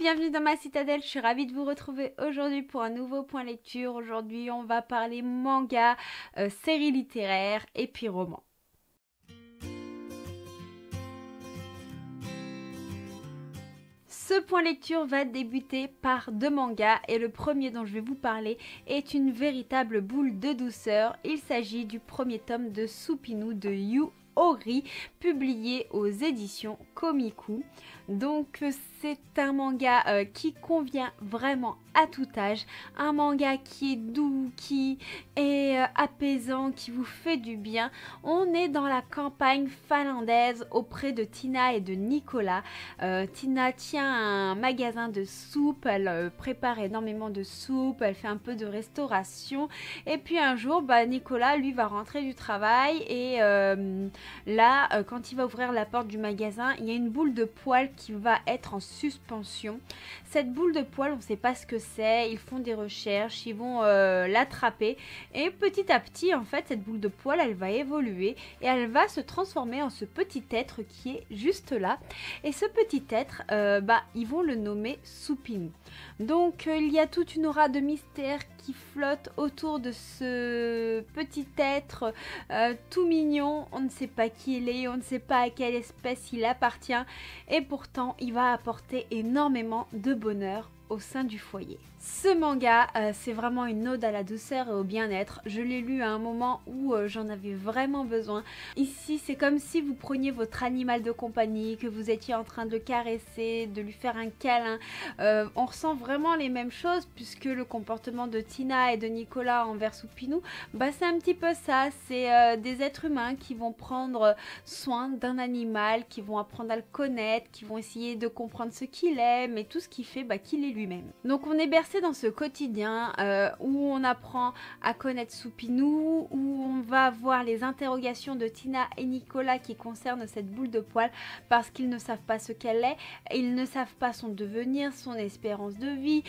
bienvenue dans ma citadelle, je suis ravie de vous retrouver aujourd'hui pour un nouveau point lecture. Aujourd'hui on va parler manga, séries littéraires et puis romans. Ce point lecture va débuter par deux mangas et le premier dont je vais vous parler est une véritable boule de douceur. Il s'agit du premier tome de Supinu de Yu Ori, publié aux éditions Komiku. Donc c'est un manga qui convient vraiment à tout âge, un manga qui est doux, qui est apaisant, qui vous fait du bien. On est dans la campagne finlandaise auprès de Tina et de Nicolas. Tina tient un magasin de soupe, elle prépare énormément de soupe, elle fait un peu de restauration et puis un jour Nicolas lui va rentrer du travail et là quand il va ouvrir la porte du magasin, il y a une boule de poil qui va être en suspension. Cette boule de poil, on ne sait pas ce que c'est, ils font des recherches, ils vont l'attraper et petit à petit en fait cette boule de poil elle va évoluer et elle va se transformer en ce petit être qui est juste là. Et ce petit être, ils vont le nommer Supinu. Donc il y a toute une aura de mystère qui flotte autour de ce petit être tout mignon. On ne sait pas qui il est, on ne sait pas à quelle espèce il appartient et pourtant il va apporter énormément de bonheur au sein du foyer. Ce manga, c'est vraiment une ode à la douceur et au bien-être. Je l'ai lu à un moment où j'en avais vraiment besoin. Ici, c'est comme si vous preniez votre animal de compagnie, que vous étiez en train de le caresser, de lui faire un câlin. On ressent vraiment les mêmes choses puisque le comportement de Tina et de Nicolas envers Supinu, c'est un petit peu ça. C'est des êtres humains qui vont prendre soin d'un animal, qui vont apprendre à le connaître, qui vont essayer de comprendre ce qu'il aime et tout ce qu'il fait qu'il est lui-même. Donc on est bercé dans ce quotidien où on apprend à connaître Supinu, où on va voir les interrogations de Tina et Nicolas qui concernent cette boule de poil parce qu'ils ne savent pas ce qu'elle est, ils ne savent pas son devenir, son espérance de vie,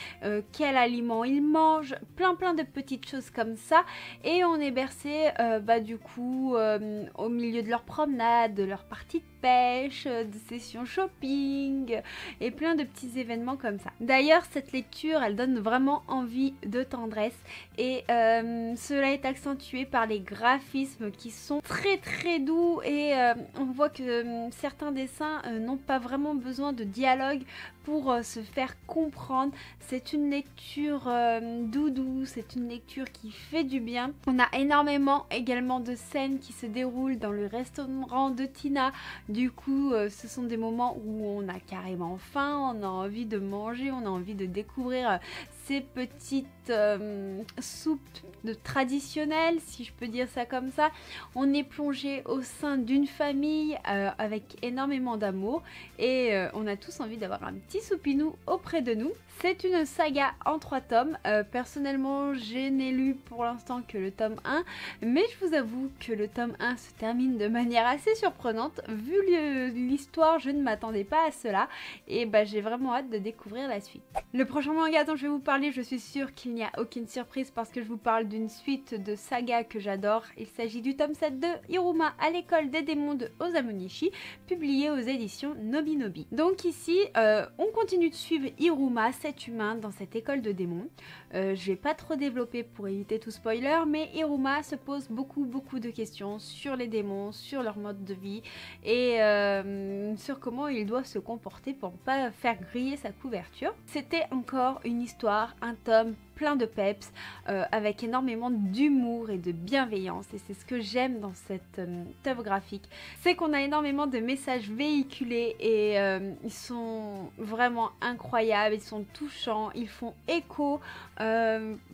quel aliment il mange, plein de petites choses comme ça et on est bercé du coup au milieu de leur promenade, de leur partie de pêche, de sessions shopping et plein de petits événements comme ça. D'ailleurs cette lecture elle donne vraiment envie de tendresse et cela est accentué par les graphismes qui sont très doux et on voit que certains dessins n'ont pas vraiment besoin de dialogue pour se faire comprendre. C'est une lecture doudou, c'est une lecture qui fait du bien. On a énormément également de scènes qui se déroulent dans le restaurant de Tina. Du coup, ce sont des moments où on a carrément faim, on a envie de manger, on a envie de découvrir ces petites soupes traditionnelles, si je peux dire ça comme ça. On est plongé au sein d'une famille avec énormément d'amour et on a tous envie d'avoir un petit Supinu auprès de nous. C'est une saga en 3 tomes. Personnellement, je n'ai lu pour l'instant que le tome 1, mais je vous avoue que le tome 1 se termine de manière assez surprenante. Vu l'histoire, je ne m'attendais pas à cela et j'ai vraiment hâte de découvrir la suite. Le prochain manga dont je vais vous parler, je suis sûre qu'il n'y a aucune surprise parce que je vous parle d'une suite de sagas que j'adore. Il s'agit du tome 7 de Iruma à l'école des démons de Osamu-Nishi, publié aux éditions Nobinobi. Donc ici, on continue de suivre Iruma, cet humain dans cette école de démons. Je vais pas trop développer pour éviter tout spoiler, mais Iruma se pose beaucoup de questions sur les démons, sur leur mode de vie et sur comment il doit se comporter pour ne pas faire griller sa couverture. C'était encore une histoire, un tome plein de peps, avec énormément d'humour et de bienveillance et c'est ce que j'aime dans cette œuvre graphique, c'est qu'on a énormément de messages véhiculés et ils sont vraiment incroyables, ils sont touchants, ils font écho.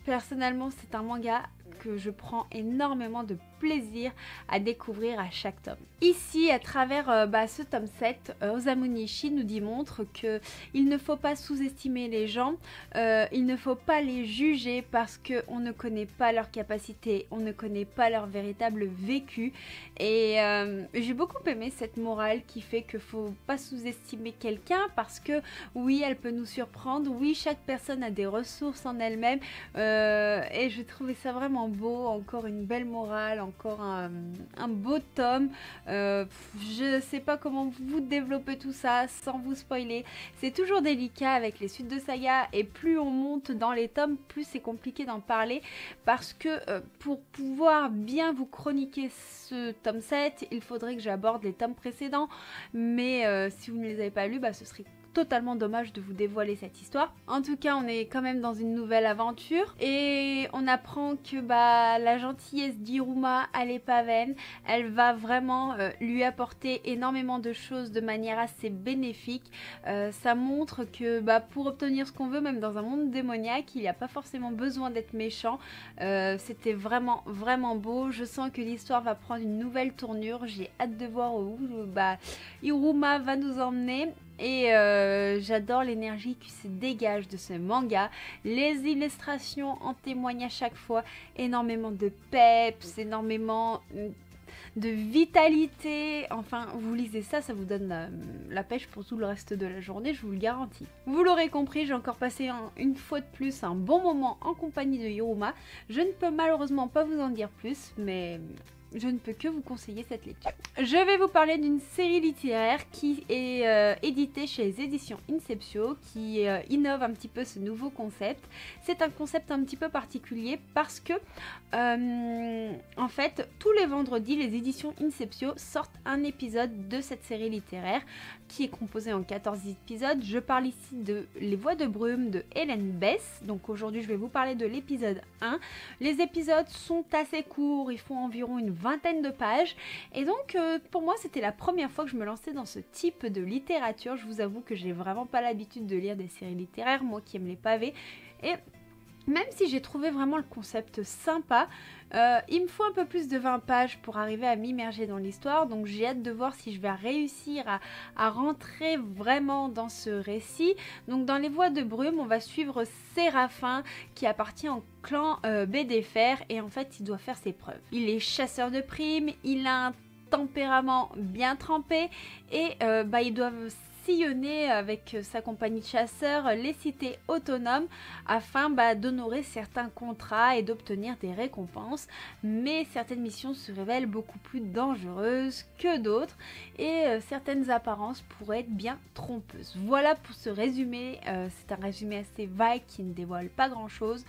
Personnellement c'est un manga que je prends énormément de plaisir à découvrir à chaque tome. Ici, à travers ce tome 7, Osamu-Nishi nous démontre qu'il ne faut pas sous-estimer les gens, il ne faut pas les juger parce qu'on ne connaît pas leurs capacités, on ne connaît pas leur véritable vécu et j'ai beaucoup aimé cette morale qui fait qu'il ne faut pas sous-estimer quelqu'un parce que oui, elle peut nous surprendre, oui, chaque personne a des ressources en elle-même et je trouvais ça vraiment beau, encore une belle morale, encore un beau tome. Je sais pas comment vous développer tout ça sans vous spoiler. C'est toujours délicat avec les suites de saga et plus on monte dans les tomes, plus c'est compliqué d'en parler parce que pour pouvoir bien vous chroniquer ce tome 7, il faudrait que j'aborde les tomes précédents. Mais si vous ne les avez pas lus, ce serait totalement dommage de vous dévoiler cette histoire. En tout cas, on est quand même dans une nouvelle aventure et on apprend que la gentillesse d'Iruma, elle est pas vaine. Elle va vraiment lui apporter énormément de choses de manière assez bénéfique. Ça montre que pour obtenir ce qu'on veut, même dans un monde démoniaque, il n'y a pas forcément besoin d'être méchant. C'était vraiment beau. Je sens que l'histoire va prendre une nouvelle tournure. J'ai hâte de voir où Iruma va nous emmener. Et j'adore l'énergie qui se dégage de ce manga. Les illustrations en témoignent à chaque fois. Énormément de peps, énormément de vitalité. Enfin, vous lisez ça, ça vous donne la pêche pour tout le reste de la journée, je vous le garantis. Vous l'aurez compris, j'ai encore passé une fois de plus un bon moment en compagnie de Iruma. Je ne peux malheureusement pas vous en dire plus, mais je ne peux que vous conseiller cette lecture. Je vais vous parler d'une série littéraire qui est éditée chez les éditions Inceptio, qui innove un petit peu ce nouveau concept. C'est un concept un petit peu particulier parce que, en fait, tous les vendredis, les éditions Inceptio sortent un épisode de cette série littéraire qui est composée en 14 épisodes. Je parle ici de Les Voix de Brume de Hélène Bess. Donc aujourd'hui, je vais vous parler de l'épisode 1. Les épisodes sont assez courts, ils font environ une vingtaine de pages et donc pour moi c'était la première fois que je me lançais dans ce type de littérature. Je vous avoue que j'ai vraiment pas l'habitude de lire des séries littéraires, moi qui aime les pavés, et même si j'ai trouvé vraiment le concept sympa, il me faut un peu plus de 20 pages pour arriver à m'immerger dans l'histoire, donc j'ai hâte de voir si je vais réussir à rentrer vraiment dans ce récit. Donc dans Les Voix de Brume, on va suivre Séraphin qui appartient au clan Bédéfer et en fait il doit faire ses preuves. Il est chasseur de primes, il a un tempérament bien trempé et ils doivent sillonner avec sa compagnie de chasseurs les cités autonomes afin d'honorer certains contrats et d'obtenir des récompenses, mais certaines missions se révèlent beaucoup plus dangereuses que d'autres et certaines apparences pourraient être bien trompeuses. Voilà pour ce résumé, c'est un résumé assez vague qui ne dévoile pas grand chose.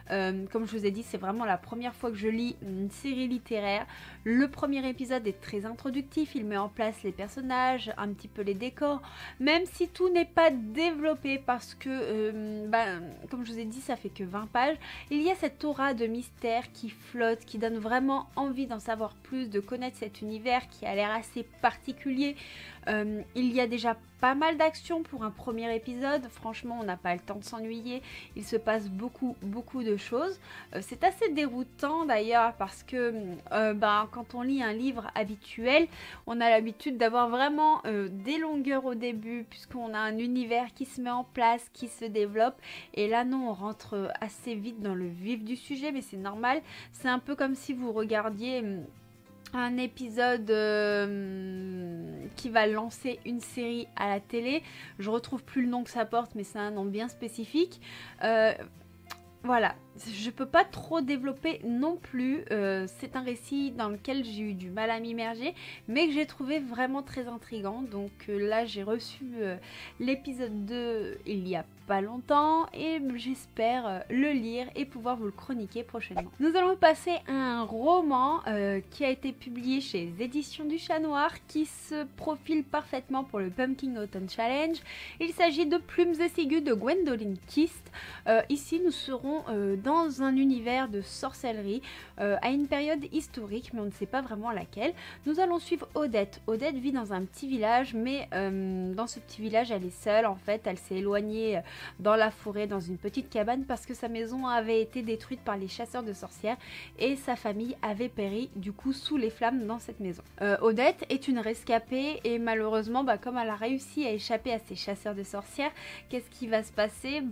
Comme je vous ai dit, c'est vraiment la première fois que je lis une série littéraire. Le premier épisode est très introductif, il met en place les personnages, un petit peu les décors, même si tout n'est pas développé parce que, comme je vous ai dit, ça fait que 20 pages. Il y a cette aura de mystère qui flotte, qui donne vraiment envie d'en savoir plus, de connaître cet univers qui a l'air assez particulier. Il y a déjà pas mal d'actions pour un premier épisode, franchement on n'a pas le temps de s'ennuyer, il se passe beaucoup de choses. C'est assez déroutant d'ailleurs parce que quand on lit un livre habituel, on a l'habitude d'avoir vraiment des longueurs au début puisqu'on a un univers qui se met en place, qui se développe, et là non, on rentre assez vite dans le vif du sujet, mais c'est normal, c'est un peu comme si vous regardiez un épisode qui va lancer une série à la télé. Je retrouve plus le nom que ça porte, mais c'est un nom bien spécifique. Voilà, je peux pas trop développer non plus, c'est un récit dans lequel j'ai eu du mal à m'immerger, mais que j'ai trouvé vraiment très intriguant. Donc là j'ai reçu l'épisode 2 il y a pas longtemps et j'espère le lire et pouvoir vous le chroniquer prochainement. Nous allons passer à un roman qui a été publié chez les éditions du Chat Noir, qui se profile parfaitement pour le Pumpkin Autumn Challenge. Il s'agit de Plumes et Ciguës de Gwendoline Kist. Ici nous serons dans un univers de sorcellerie à une période historique, mais on ne sait pas vraiment laquelle. Nous allons suivre Odette. Odette vit dans un petit village, mais dans ce petit village elle est seule en fait. Elle s'est éloignée dans la forêt, dans une petite cabane, parce que sa maison avait été détruite par les chasseurs de sorcières et sa famille avait péri du coup sous les flammes dans cette maison. Odette est une rescapée et malheureusement comme elle a réussi à échapper à ces chasseurs de sorcières, qu'est-ce qui va se passer?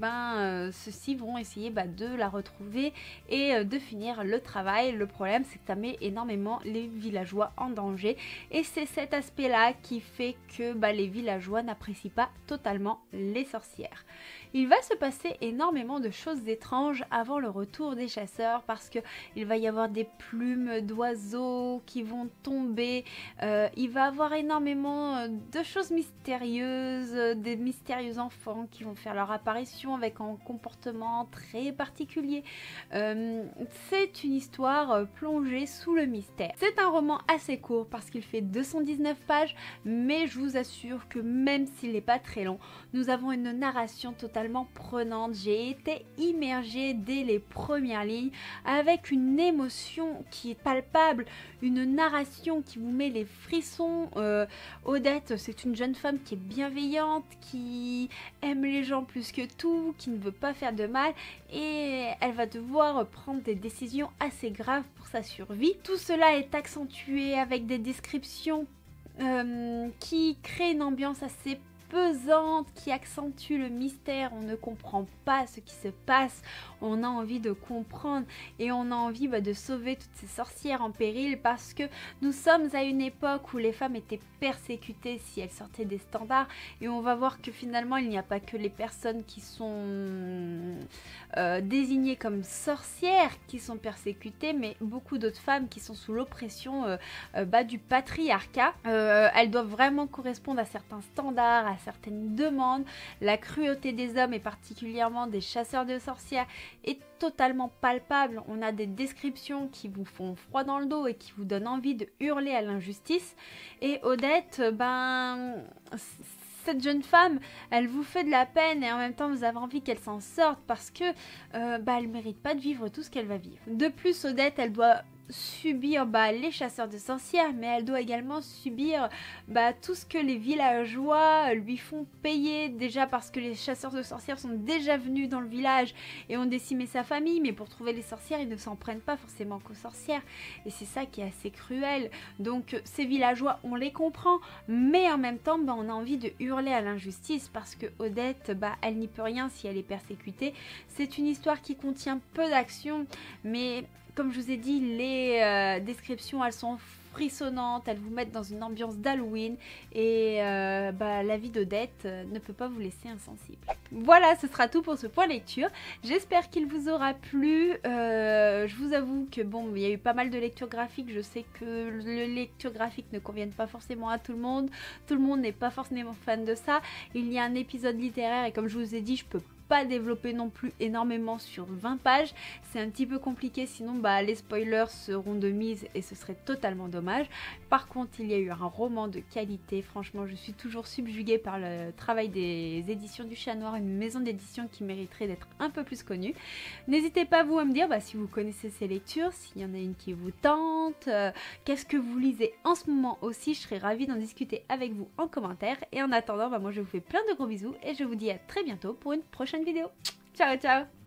Ceux-ci vont essayer de la retrouver et de finir le travail. Le problème c'est que ça met énormément les villageois en danger et c'est cet aspect là qui fait que les villageois n'apprécient pas totalement les sorcières. Il va se passer énormément de choses étranges avant le retour des chasseurs parce que il va y avoir des plumes d'oiseaux qui vont tomber, il va y avoir énormément de choses mystérieuses, des mystérieux enfants qui vont faire leur apparition avec un comportement très particulier. C'est une histoire plongée sous le mystère. C'est un roman assez court parce qu'il fait 219 pages, mais je vous assure que même s'il n'est pas très long, nous avons une narration totalement prenante. J'ai été immergée dès les premières lignes avec une émotion qui est palpable, une narration qui vous met les frissons. Odette, c'est une jeune femme qui est bienveillante, qui aime les gens plus que tout, qui ne veut pas faire de mal et elle va devoir prendre des décisions assez graves pour sa survie. Tout cela est accentué avec des descriptions qui créent une ambiance assez pesante, qui accentue le mystère. On ne comprend pas ce qui se passe, on a envie de comprendre et on a envie de sauver toutes ces sorcières en péril parce que nous sommes à une époque où les femmes étaient persécutées si elles sortaient des standards et on va voir que finalement il n'y a pas que les personnes qui sont désignées comme sorcières qui sont persécutées, mais beaucoup d'autres femmes qui sont sous l'oppression du patriarcat. Elles doivent vraiment correspondre à certains standards, à certaines demandes. La cruauté des hommes et particulièrement des chasseurs de sorcières est totalement palpable. On a des descriptions qui vous font froid dans le dos et qui vous donnent envie de hurler à l'injustice. Et Odette, cette jeune femme, elle vous fait de la peine et en même temps vous avez envie qu'elle s'en sorte parce que elle mérite pas de vivre tout ce qu'elle va vivre. De plus, Odette, elle doit subir les chasseurs de sorcières, mais elle doit également subir tout ce que les villageois lui font payer, déjà parce que les chasseurs de sorcières sont déjà venus dans le village et ont décimé sa famille, mais pour trouver les sorcières ils ne s'en prennent pas forcément qu'aux sorcières et c'est ça qui est assez cruel. Donc ces villageois, on les comprend, mais en même temps on a envie de hurler à l'injustice parce que Odette, elle n'y peut rien si elle est persécutée. C'est une histoire qui contient peu d'action, mais comme je vous ai dit, les descriptions, elles sont frissonnantes, elles vous mettent dans une ambiance d'Halloween et la vie d'Odette ne peut pas vous laisser insensible. Voilà, ce sera tout pour ce point lecture. J'espère qu'il vous aura plu. Je vous avoue que il y a eu pas mal de lectures graphiques. Je sais que les lectures graphiques ne conviennent pas forcément à tout le monde. Tout le monde n'est pas forcément fan de ça. Il y a un épisode littéraire et comme je vous ai dit, je peux pas développer non plus énormément sur 20 pages, c'est un petit peu compliqué, sinon les spoilers seront de mise et ce serait totalement dommage. Par contre, il y a eu un roman de qualité, franchement je suis toujours subjuguée par le travail des éditions du Chat Noir, une maison d'édition qui mériterait d'être un peu plus connue. N'hésitez pas vous à me dire si vous connaissez ces lectures, s'il y en a une qui vous tente, qu'est-ce que vous lisez en ce moment aussi, je serais ravie d'en discuter avec vous en commentaire. Et en attendant, moi je vous fais plein de gros bisous et je vous dis à très bientôt pour une prochaine vidéo. Ciao ciao.